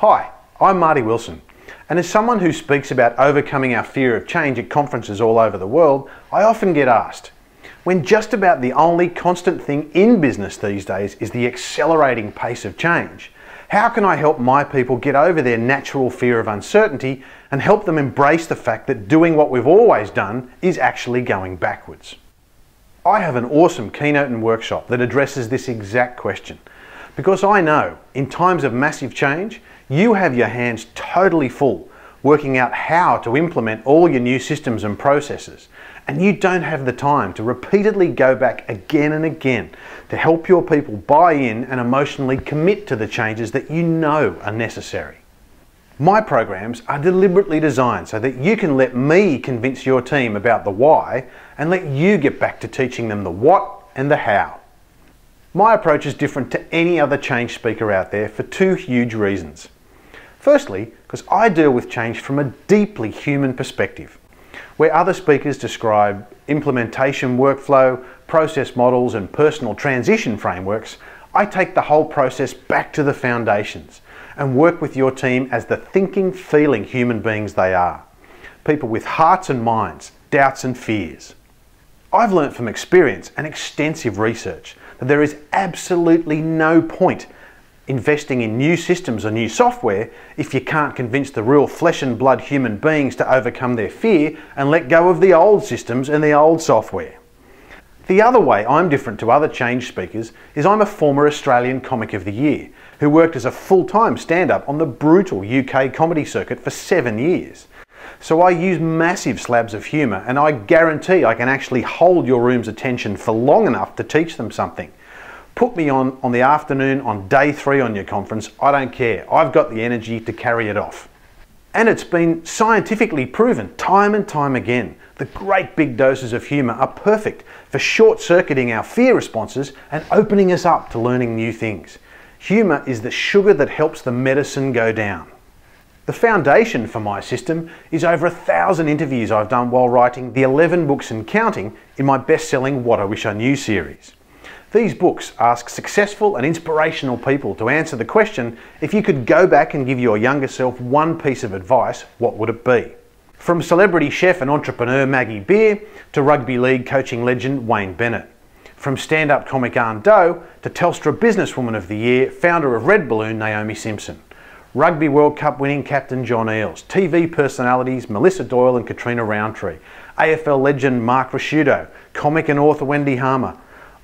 Hi, I'm Marty Wilson, and as someone who speaks about overcoming our fear of change at conferences all over the world, I often get asked, when just about the only constant thing in business these days is the accelerating pace of change, how can I help my people get over their natural fear of uncertainty and help them embrace the fact that doing what we've always done is actually going backwards? I have an awesome keynote and workshop that addresses this exact question, because I know in times of massive change, you have your hands totally full working out how to implement all your new systems and processes, and you don't have the time to repeatedly go back again and again to help your people buy in and emotionally commit to the changes that you know are necessary. My programs are deliberately designed so that you can let me convince your team about the why and let you get back to teaching them the what and the how. My approach is different to any other change speaker out there for two huge reasons. Firstly, because I deal with change from a deeply human perspective. Where other speakers describe implementation workflow, process models and personal transition frameworks, I take the whole process back to the foundations and work with your team as the thinking, feeling human beings they are. People with hearts and minds, doubts and fears. I've learnt from experience and extensive research that there is absolutely no point investing in new systems or new software if you can't convince the real flesh and blood human beings to overcome their fear and let go of the old systems and the old software. The other way I'm different to other change speakers is I'm a former Australian Comic of the Year who worked as a full-time stand-up on the brutal UK comedy circuit for 7 years. So I use massive slabs of humour, and I guarantee I can actually hold your room's attention for long enough to teach them something. Put me on the afternoon on day 3 on your conference, I don't care. I've got the energy to carry it off. And it's been scientifically proven time and time again that great big doses of humour are perfect for short-circuiting our fear responses and opening us up to learning new things. Humour is the sugar that helps the medicine go down. The foundation for my system is over 1,000 interviews I've done while writing the 11 books and counting in my best-selling What I Wish I Knew series. These books ask successful and inspirational people to answer the question, if you could go back and give your younger self one piece of advice, what would it be? From celebrity chef and entrepreneur Maggie Beer to rugby league coaching legend Wayne Bennett. From stand-up comic Ann Doe to Telstra Businesswoman of the Year, founder of Red Balloon Naomi Simpson. Rugby World Cup winning captain John Eales, TV personalities Melissa Doyle and Katrina Roundtree, AFL legend Mark Rasciuto, comic and author Wendy Harmer.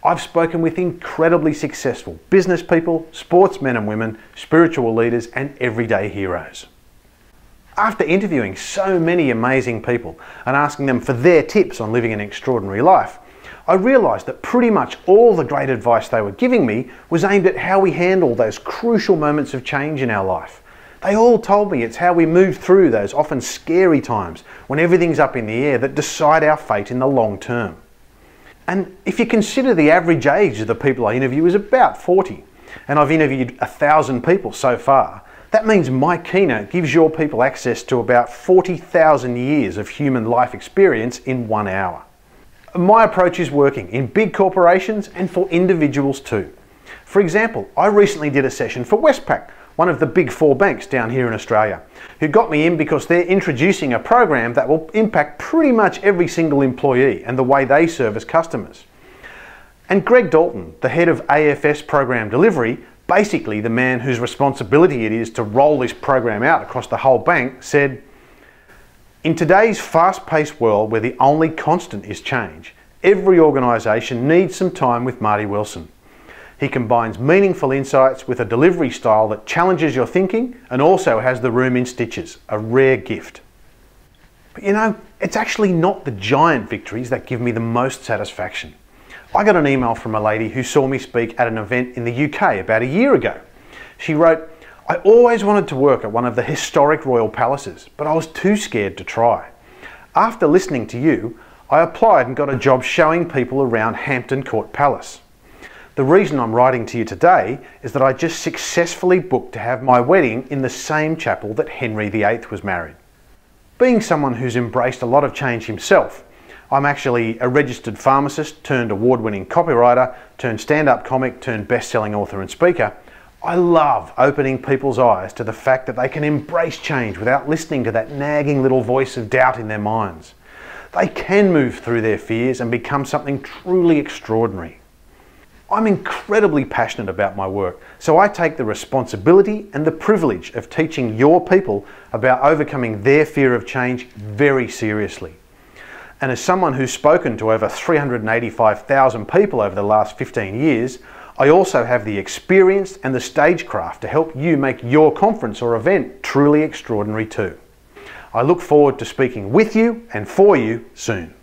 I've spoken with incredibly successful business people, sportsmen and women, spiritual leaders and everyday heroes. After interviewing so many amazing people and asking them for their tips on living an extraordinary life, I realised that pretty much all the great advice they were giving me was aimed at how we handle those crucial moments of change in our life. They all told me it's how we move through those often scary times when everything's up in the air that decide our fate in the long term. And if you consider the average age of the people I interview is about 40, and I've interviewed 1,000 people so far, that means my keynote gives your people access to about 40,000 years of human life experience in 1 hour. My approach is working in big corporations and for individuals too. For example, I recently did a session for Westpac, one of the big 4 banks down here in Australia, who got me in because they're introducing a program that will impact pretty much every single employee and the way they service customers. And Greg Dalton, the head of AFS Program Delivery, basically the man whose responsibility it is to roll this program out across the whole bank, said, "In today's fast-paced world where the only constant is change, every organisation needs some time with Marty Wilson. He combines meaningful insights with a delivery style that challenges your thinking and also has the room in stitches, a rare gift." But you know, it's actually not the giant victories that give me the most satisfaction. I got an email from a lady who saw me speak at an event in the UK about a year ago. She wrote, "I always wanted to work at one of the historic royal palaces, but I was too scared to try. After listening to you, I applied and got a job showing people around Hampton Court Palace. The reason I'm writing to you today is that I just successfully booked to have my wedding in the same chapel that Henry VIII was married." Being someone who's embraced a lot of change himself, I'm actually a registered pharmacist turned award-winning copywriter turned stand-up comic turned best-selling author and speaker. I love opening people's eyes to the fact that they can embrace change without listening to that nagging little voice of doubt in their minds. They can move through their fears and become something truly extraordinary. I'm incredibly passionate about my work, so I take the responsibility and the privilege of teaching your people about overcoming their fear of change very seriously. And as someone who's spoken to over 385,000 people over the last 15 years, I also have the experience and the stagecraft to help you make your conference or event truly extraordinary too. I look forward to speaking with you and for you soon.